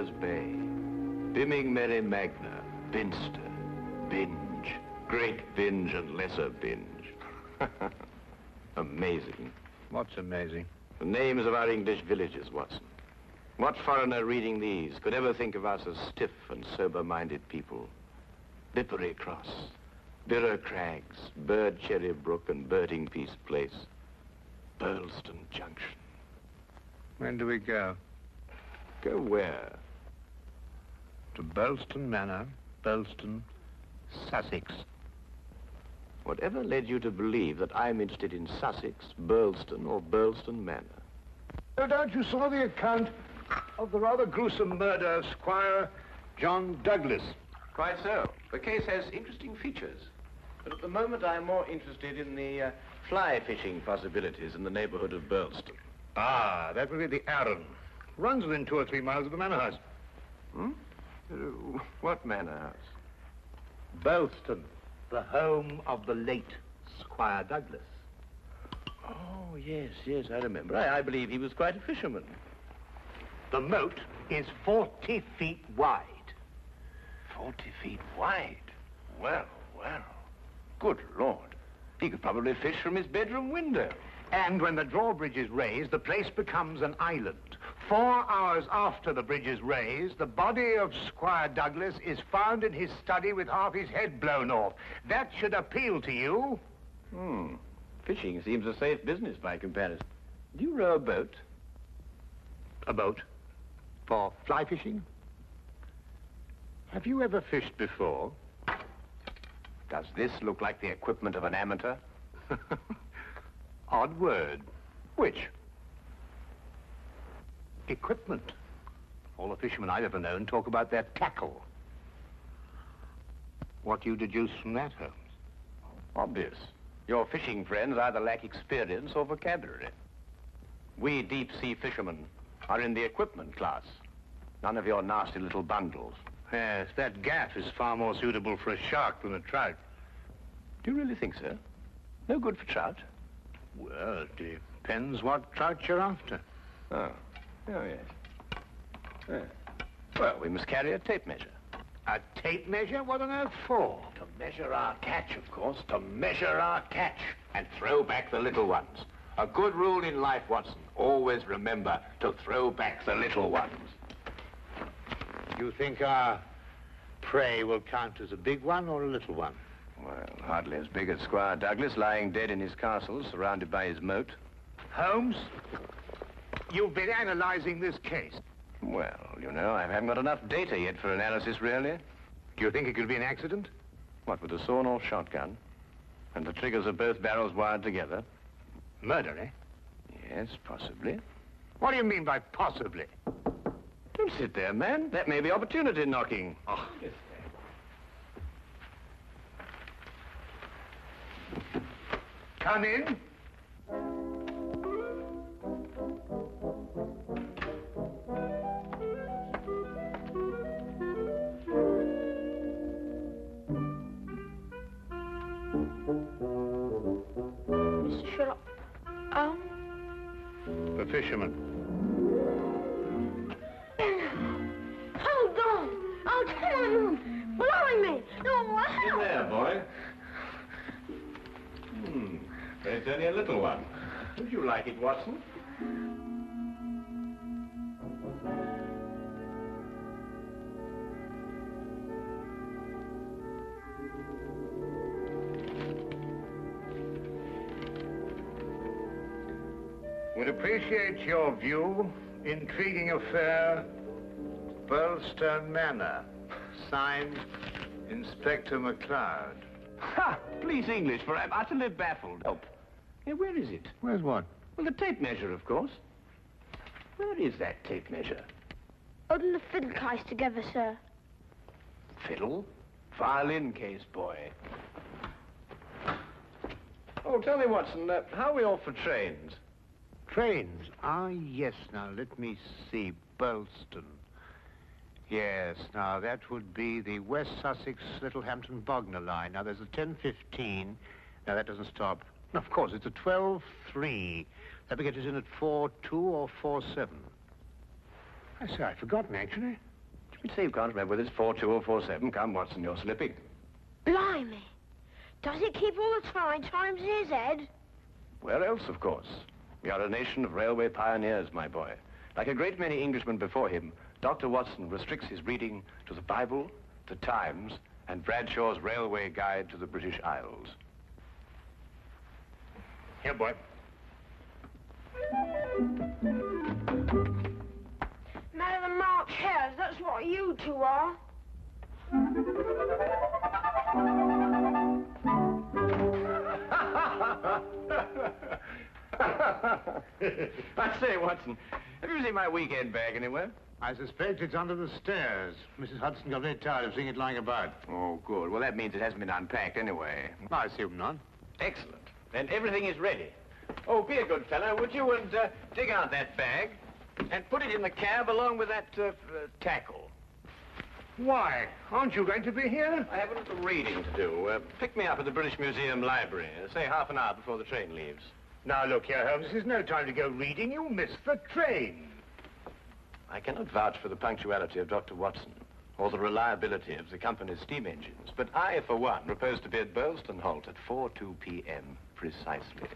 Bowler's Bay, Bimming Merry Magna, Binster, Binge, Great Binge and Lesser Binge. Amazing. What's amazing? The names of our English villages, Watson. What foreigner reading these could ever think of us as stiff and sober-minded people? Bippery Cross, Birrer Crags, Bird Cherry Brook and Birding Piece Place, Burlston Junction. When do we go? Go where? To Burlston Manor, Burlston, Sussex. Whatever led you to believe that I'm interested in Sussex, Burlston, or Burlston Manor? No doubt you saw the account of the rather gruesome murder of Squire John Douglas. Quite so. The case has interesting features. But at the moment, I'm more interested in the fly fishing possibilities in the neighborhood of Burlston. Ah, that would be the Arun. Runs within 2 or 3 miles of the manor house. Hmm? What manor house? Burlston, the home of the late Squire Douglas. Oh, yes, I remember. I believe he was quite a fisherman. The moat is 40 feet wide. 40 feet wide? Well. Good Lord. He could probably fish from his bedroom window. And when the drawbridge is raised, the place becomes an island. 4 hours after the bridge is raised, the body of Squire Douglas is found in his study with half his head blown off. That should appeal to you. Fishing seems a safe business by comparison. Do you row a boat? A boat? For fly fishing? Have you ever fished before? Does this look like the equipment of an amateur? Odd word. Which? Equipment. All the fishermen I've ever known talk about their tackle. What do you deduce from that, Holmes? Obvious. Your fishing friends either lack experience or vocabulary. We deep-sea fishermen are in the equipment class. None of your nasty little bundles. Yes, that gaff is far more suitable for a shark than a trout. Do you really think so? No good for trout? Well, it depends what trout you're after. Oh yes. Well, we must carry a tape measure. A tape measure? What on earth for? To measure our catch, of course. To measure our catch and throw back the little ones. A good rule in life, Watson. Always remember to throw back the little ones. You think our prey will count as a big one or a little one? Well, hardly as big as Squire Douglas lying dead in his castle, surrounded by his moat. Holmes, you've been analyzing this case. Well, you know, I haven't got enough data yet for analysis, really. Do you think it could be an accident? What, with a sawn-off shotgun? And the triggers of both barrels wired together? Murder, eh? Yes, possibly. What do you mean by possibly? Don't sit there, man. That may be opportunity knocking. Oh. Come in. Mr. Sherlock Holmes? The fisherman. Hold on! Oh, come on! Blowing me! No, In there, boy. But it's only a little one. Would you like it, Watson? Would appreciate your view. Intriguing affair, Burlston Manor. Signed, Inspector McLeod. Ha! Please, English, for I'm utterly baffled. Help. Hey, where is it? Where's what? Well, the tape measure, of course. Where is that tape measure? Holding the fiddle case together, sir. Fiddle? Violin case, boy. Oh, tell me, Watson, how are we off for trains? Trains? Ah, yes. Now, let me see. Burlston. Yes, now, that would be the West Sussex Littlehampton Bognor line. Now, there's a 10:15. Now, that doesn't stop. Of course, it's a 12:3. That will get us in at 4:2 or 4:7. I say, I'd forgotten, actually. You'd say you can't remember whether it's 42 or 47. Come, Watson, you're slipping. Blimey. Does it keep all the times in his head? Where else, of course? We are a nation of railway pioneers, my boy. Like a great many Englishmen before him, Dr. Watson restricts his reading to the Bible, the Times, and Bradshaw's Railway Guide to the British Isles. Here, boy. Man of the March Hares, that's what you two are. I say, Watson, have you seen my weekend bag anywhere? I suspect it's under the stairs. Mrs. Hudson got very tired of seeing it lying about. Oh, good. Well, that means it hasn't been unpacked anyway. I assume not. Excellent. Then everything is ready. Oh, be a good fellow, would you, and dig out that bag and put it in the cab along with that tackle. Why? Aren't you going to be here? I have a little reading to do. Pick me up at the British Museum Library, say half an hour before the train leaves. Now, look here, Holmes. This is no time to go reading. You'll miss the train. I cannot vouch for the punctuality of Dr. Watson or the reliability of the company's steam engines, but I, for one, propose to be at Burleston Halt at 4:02 p.m. precisely.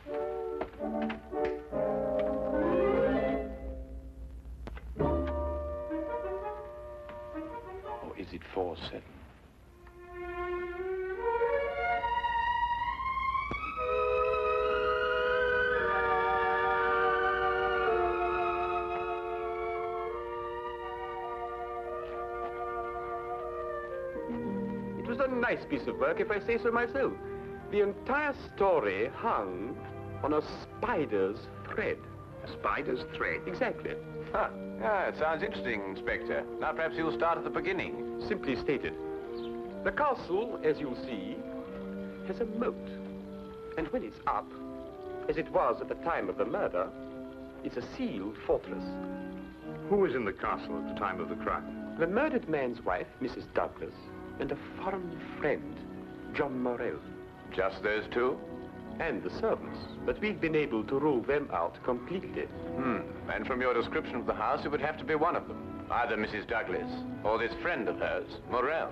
Or is it 4:07? It was a nice piece of work, if I say so myself. The entire story hung on a spider's thread. A spider's thread? Exactly. Huh. Yeah, it sounds interesting, Inspector. Now perhaps you'll start at the beginning. Simply stated, the castle, as you'll see, has a moat. And when it's up, as it was at the time of the murder, it's a sealed fortress. Who was in the castle at the time of the crime? The murdered man's wife, Mrs. Douglas, and a foreign friend, John Morell. Just those two? And the servants, but we've been able to rule them out completely. And from your description of the house, it would have to be one of them. Either Mrs. Douglas, or this friend of hers, Morell,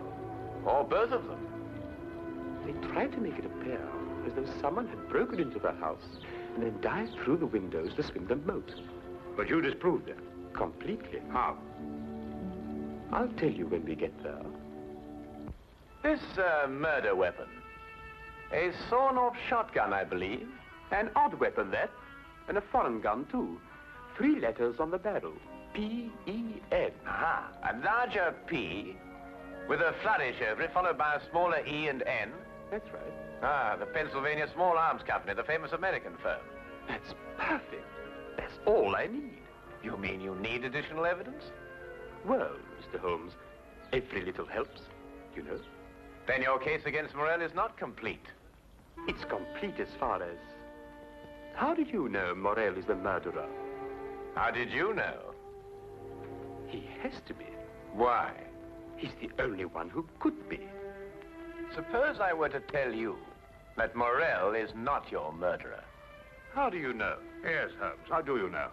or both of them. They tried to make it appear as though someone had broken into the house and then dived through the windows to swim the moat. But you disproved it. Completely. How? I'll tell you when we get there. This murder weapon, a sawn-off shotgun, I believe. An odd weapon, that. And a foreign gun, too. 3 letters on the barrel. P-E-N. Aha, a larger P with a flourish over it, followed by a smaller E and N. That's right. Ah, the Pennsylvania Small Arms Company, the famous American firm. That's perfect. That's all I need. You mean you need additional evidence? Well, Mr. Holmes, every little helps, you know. Then your case against Morell is not complete. It's complete as far as... How did you know Morell is the murderer? How did you know? He has to be. Why? He's the only one who could be. Suppose I were to tell you that Morell is not your murderer. How do you know? Yes, Holmes. How do you know?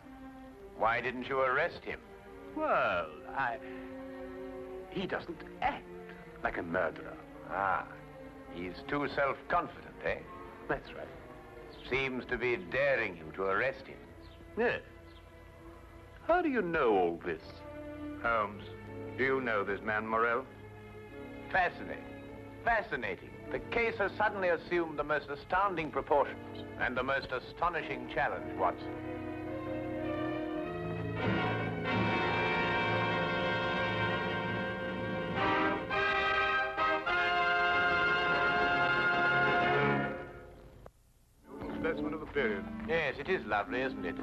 Why didn't you arrest him? Well, He doesn't act like a murderer. Ah, he's too self-confident, eh? That's right. Seems to be daring you to arrest him. Yes. How do you know all this? Holmes, do you know this man Morell? Fascinating. Fascinating. The case has suddenly assumed the most astounding proportions and the most astonishing challenge, Watson. Specimen of the period. Yes, it is lovely, isn't it?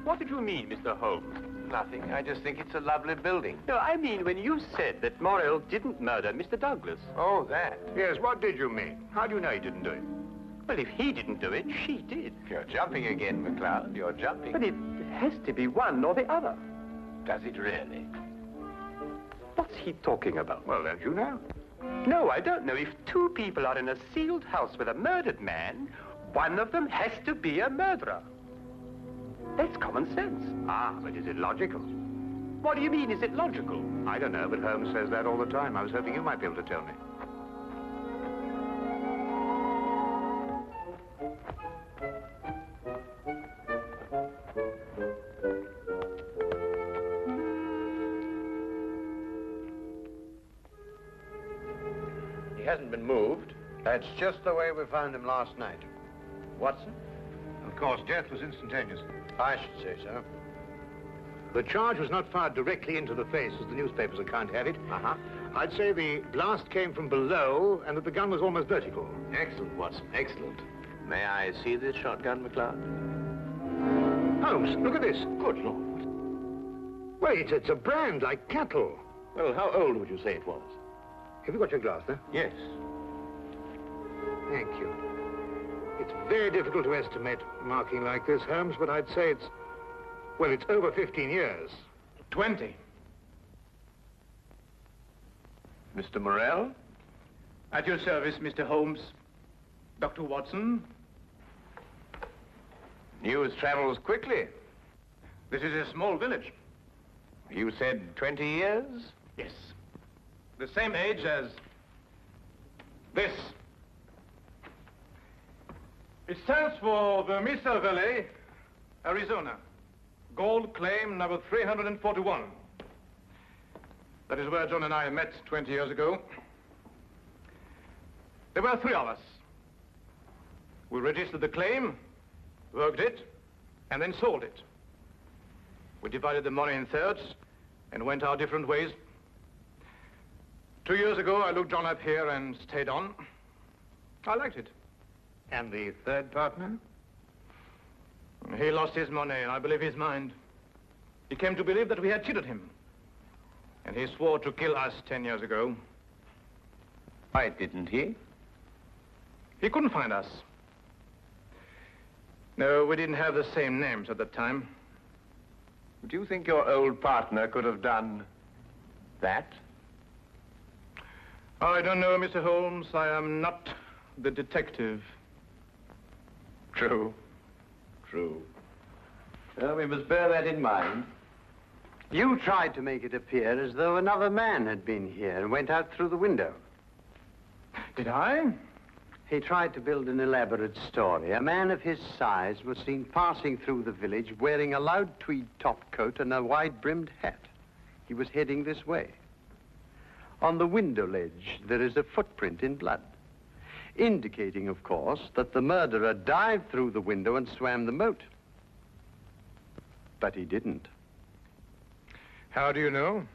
What did you mean, Mr. Holmes? Nothing. I just think it's a lovely building. No, I mean when you said that Morell didn't murder Mr. Douglas. Oh, that. Yes, what did you mean? How do you know he didn't do it? Well, if he didn't do it, she did. You're jumping again, McCloud. You're jumping. But it has to be one or the other. Does it really? What's he talking about? Well, don't you know? No, I don't know. If 2 people are in a sealed house with a murdered man, one of them has to be a murderer. That's common sense. Ah, but is it logical? What do you mean? Is it logical? I don't know, but Holmes says that all the time. I was hoping you might be able to tell me. He hasn't been moved. That's just the way we found him last night. Watson? Of course, death was instantaneous. I should say so. The charge was not fired directly into the face, as the newspapers account have it. Uh-huh. I'd say the blast came from below and that the gun was almost vertical. Excellent, Watson, excellent. May I see this shotgun, McLeod? Holmes, look at this. Good Lord. Wait, it's a brand like cattle. Well, how old would you say it was? Have you got your glass there? Yes. Thank you. It's very difficult to estimate marking like this, Holmes, but I'd say it's over 15 years. 20. Mr. Morrell? At your service, Mr. Holmes. Dr. Watson. News travels quickly. This is a small village. You said 20 years? Yes. The same age as this. It stands for the Mesa Valley, Arizona. Gold claim number 341. That is where John and I met 20 years ago. There were 3 of us. We registered the claim, worked it, and then sold it. We divided the money in thirds and went our different ways. 2 years ago, I looked John up here and stayed on. I liked it. And the third partner? He lost his money, and I believe his mind. He came to believe that we had cheated him. And he swore to kill us 10 years ago. Why didn't he? He couldn't find us. No, we didn't have the same names at the time. Do you think your old partner could have done that? I don't know, Mr. Holmes. I am not the detective. True. True. Well, we must bear that in mind. You tried to make it appear as though another man had been here and went out through the window. Did I? He tried to build an elaborate story. A man of his size was seen passing through the village wearing a loud tweed topcoat and a wide-brimmed hat. He was heading this way. On the window ledge, there is a footprint in blood, indicating, of course, that the murderer dived through the window and swam the moat. But he didn't. How do you know?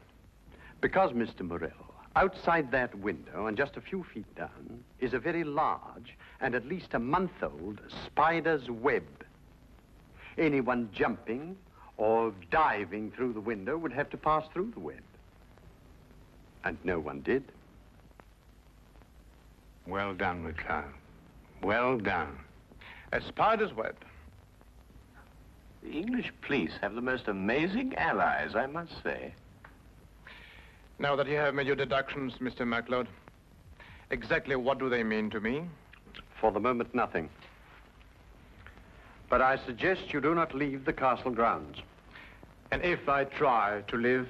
Because, Mr. Morrell, outside that window and just a few feet down is a very large and at least a month-old spider's web. Anyone jumping or diving through the window would have to pass through the web. And no one did. Well done, McLeod. Well done. A spider's web. The English police have the most amazing allies, I must say. Now that you have made your deductions, Mr. MacLeod, exactly what do they mean to me? For the moment, nothing. But I suggest you do not leave the castle grounds. And if I try to live?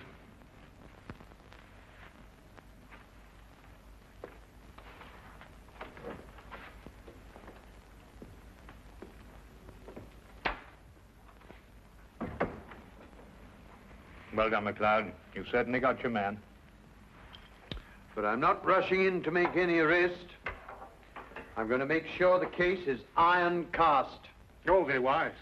Well done, McLeod. You've certainly got your man. But I'm not rushing in to make any arrest. I'm going to make sure the case is iron cast. Oh, very wise.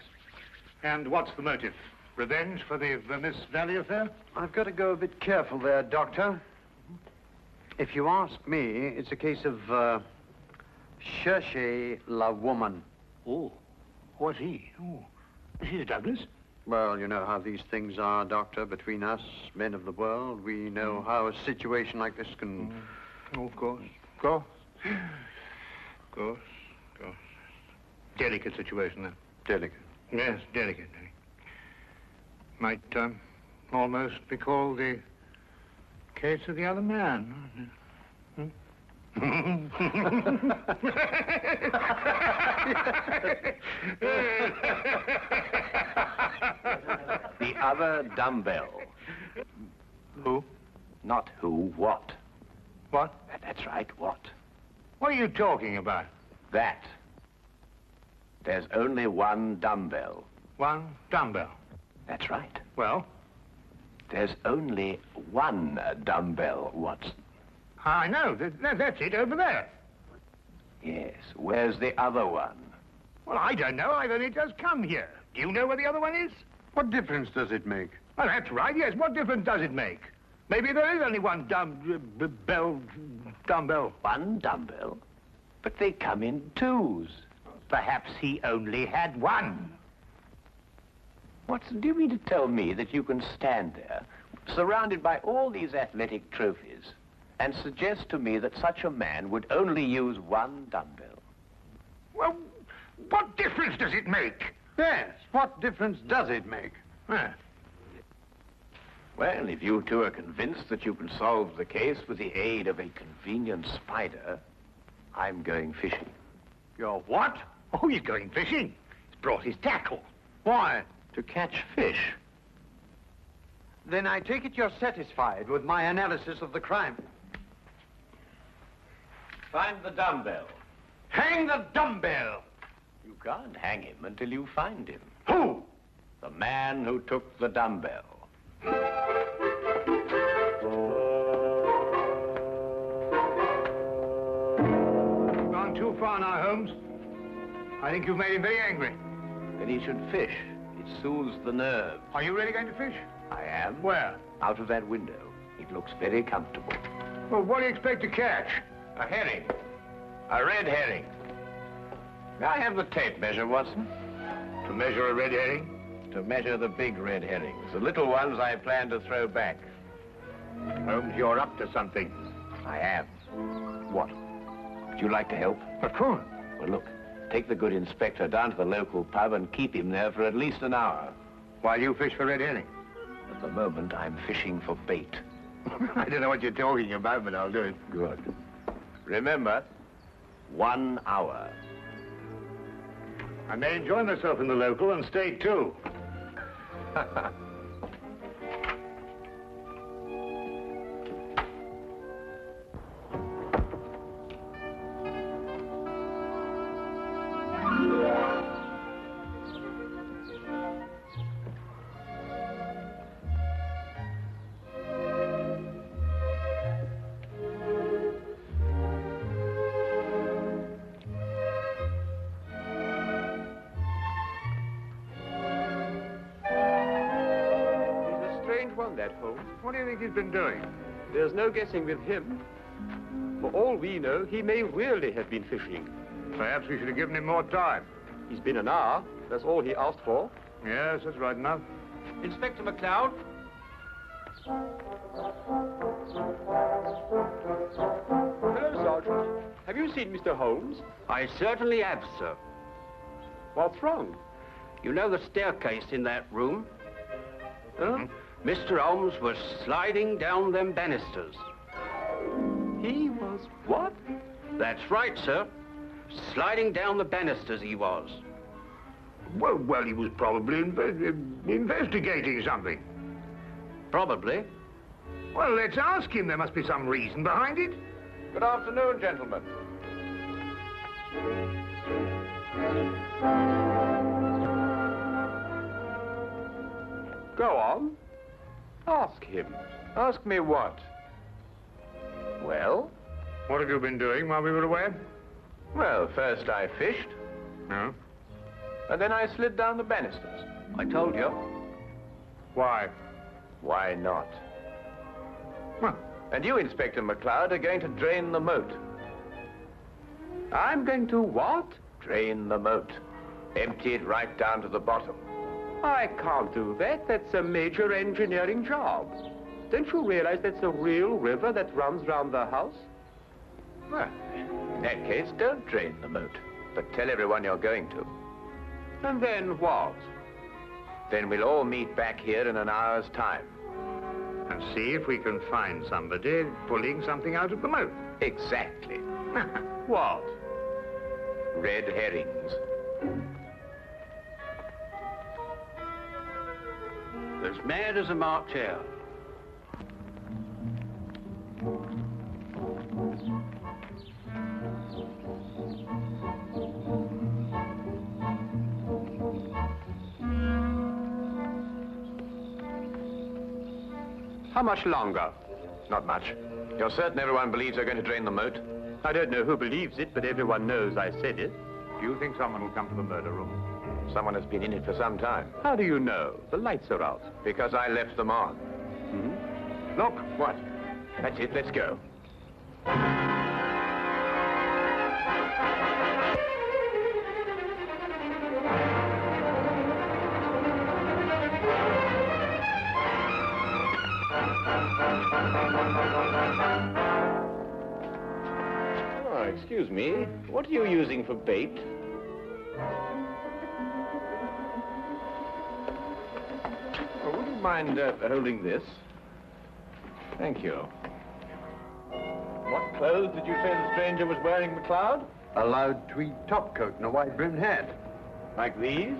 And what's the motive? Revenge for the Vermis Valley affair? I've got to go a bit careful there, Doctor. If you ask me, it's a case of, cherchez la woman. Oh, what's he? Oh, he's Douglas. Well, you know how these things are, Doctor, between us, men of the world. We know how a situation like this can... Oh, of course. Of course. Of course. Of course. Delicate situation, then. Delicate. Yes, delicate. Might almost be called the case of the other man. Hmm? The other dumbbell. Who? Not who, what. What? That's right, what? What are you talking about? That. There's only one dumbbell. One dumbbell. That's right. Well? There's only one dumbbell, Watson. I know. That's it over there. Yes. Where's the other one? Well, I don't know. I've only just come here. Do you know where the other one is? What difference does it make? Well, that's right, yes. What difference does it make? Maybe there is only one dumbbell. One dumbbell? But they come in twos. Perhaps he only had one. Watson, do you mean to tell me that you can stand there, surrounded by all these athletic trophies, and suggest to me that such a man would only use one dumbbell? Well, what difference does it make? Yes, what difference does it make? Well, if you two are convinced that you can solve the case with the aid of a convenient spider, I'm going fishing. You're what? Oh, he's going fishing. He's brought his tackle. Why? To catch fish. Then I take it you're satisfied with my analysis of the crime. Find the dumbbell. Hang the dumbbell! You can't hang him until you find him. Who? The man who took the dumbbell. You've gone too far now, Holmes. I think you've made him very angry. Then he should fish. It soothes the nerves. Are you really going to fish? I am. Where? Out of that window. It looks very comfortable. Well, what do you expect to catch? A herring. A red herring. May I have the tape measure, Watson? To measure a red herring? To measure the big red herrings. The little ones I plan to throw back. Holmes, you're up to something. I am. What? Would you like to help? Of course. Well, look. Take the good inspector down to the local pub and keep him there for at least an hour. While you fish for red herring? At the moment, I'm fishing for bait. I don't know what you're talking about, but I'll do it. Good. Remember, 1 hour. I may enjoy myself in the local and stay too. That Holmes. What do you think he's been doing? There's no guessing with him. For all we know, he may really have been fishing. Perhaps we should have given him more time. He's been an hour. That's all he asked for. Yes, that's right enough. Inspector McLeod? Hello, Sergeant. Have you seen Mr. Holmes? I certainly have, sir. What's wrong? You know the staircase in that room? Huh? Mr. Holmes was sliding down them banisters. He was what? That's right, sir. Sliding down the banisters he was. Well, he was probably investigating something. Probably. Well, let's ask him. There must be some reason behind it. Good afternoon, gentlemen. Go on. Ask him. Ask me what? Well? What have you been doing while we were away? Well, first I fished, No. and then I slid down the banisters. I told you. Why? Why not? Well, And you, Inspector McLeod, are going to drain the moat. I'm going to what? Drain the moat. Empty it right down to the bottom. I can't do that. That's a major engineering job. Don't you realize that's a real river that runs round the house? Well, in that case, don't drain the moat, but tell everyone you're going to. And then what? Then we'll all meet back here in an hour's time. and see if we can find somebody pulling something out of the moat. Exactly. What? Red herrings. As mad as a March hare. How much longer? Not much. You're certain everyone believes they're going to drain the moat? I don't know who believes it, but everyone knows I said it. Do you think someone will come to the murder room? Someone has been in it for some time. How do you know? The lights are out. Because I left them on. Look, what? That's it, let's go. Oh, excuse me. What are you using for bait? Oh, would you mind holding this? Thank you. What clothes did you say the stranger was wearing, McLeod? A loud tweed topcoat and a wide-brimmed hat. Like these?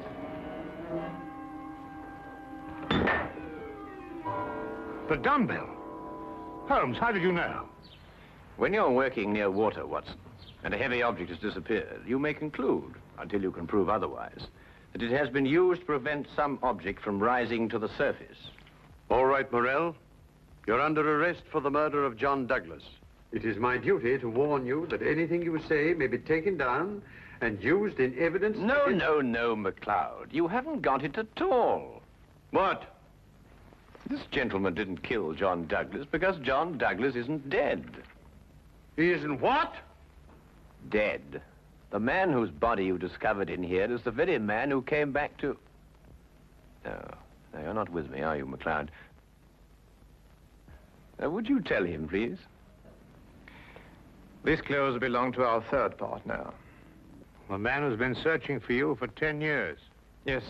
The dumbbell. Holmes, how did you know? When you're working near water, Watson, and a heavy object has disappeared, you may conclude, until you can prove otherwise, that it has been used to prevent some object from rising to the surface. All right, Morell. You're under arrest for the murder of John Douglas. It is my duty to warn you that anything you say may be taken down and used in evidence... No, McLeod. You haven't got it at all. What? This gentleman didn't kill John Douglas because John Douglas isn't dead. He isn't what? Dead. The man whose body you discovered in here is the very man who came back to... No, you're not with me, are you, McLeod? Would you tell him, please? These clothes belong to our third partner. The man who's been searching for you for 10 years. Yes.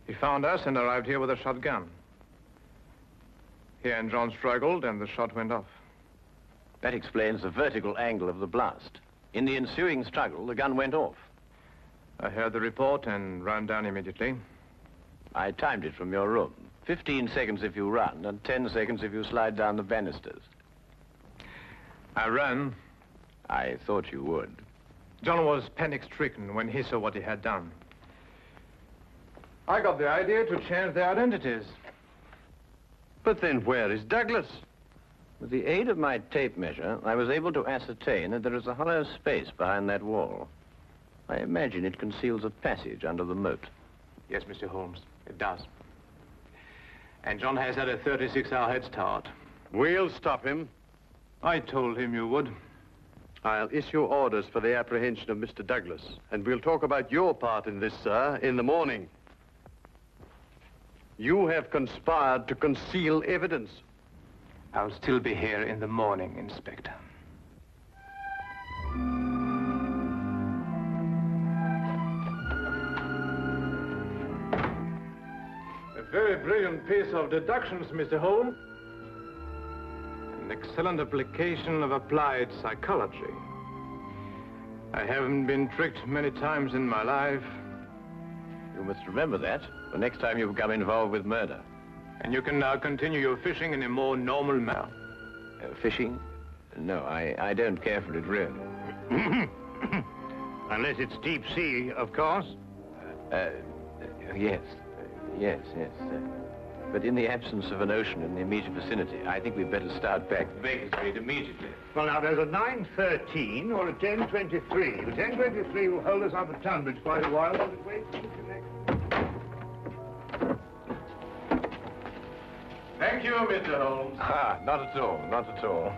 He found us and arrived here with a shotgun. He and John struggled, and the shot went off. That explains the vertical angle of the blast. In the ensuing struggle, the gun went off. I heard the report and ran down immediately. I timed it from your room. 15 seconds if you run, and 10 seconds if you slide down the banisters. I ran. I thought you would. John was panic-stricken when he saw what he had done. I got the idea to change their identities. But then where is Douglas? With the aid of my tape measure, I was able to ascertain that there is a hollow space behind that wall. I imagine it conceals a passage under the moat. Yes, Mr. Holmes, it does. And John has had a 36-hour head start. We'll stop him. I told him you would. I'll issue orders for the apprehension of Mr. Douglas, and we'll talk about your part in this, sir, in the morning. You have conspired to conceal evidence. I'll still be here in the morning, Inspector. A very brilliant piece of deductions, Mr. Holmes. An excellent application of applied psychology. I haven't been tricked many times in my life. You must remember that the next time you become involved with murder. And you can now continue your fishing in a more normal manner. Fishing? No, I don't care for it, really. Unless it's deep sea, of course. Yes. But in the absence of an ocean in the immediate vicinity, I think we'd better start back to Baker Street immediately. Well, now, there's a 9:13 or a 10:23. The 10:23 will hold us up at Tunbridge quite a while, while it waits to connect. Thank you, Mr. Holmes. Ah, not at all, not at all.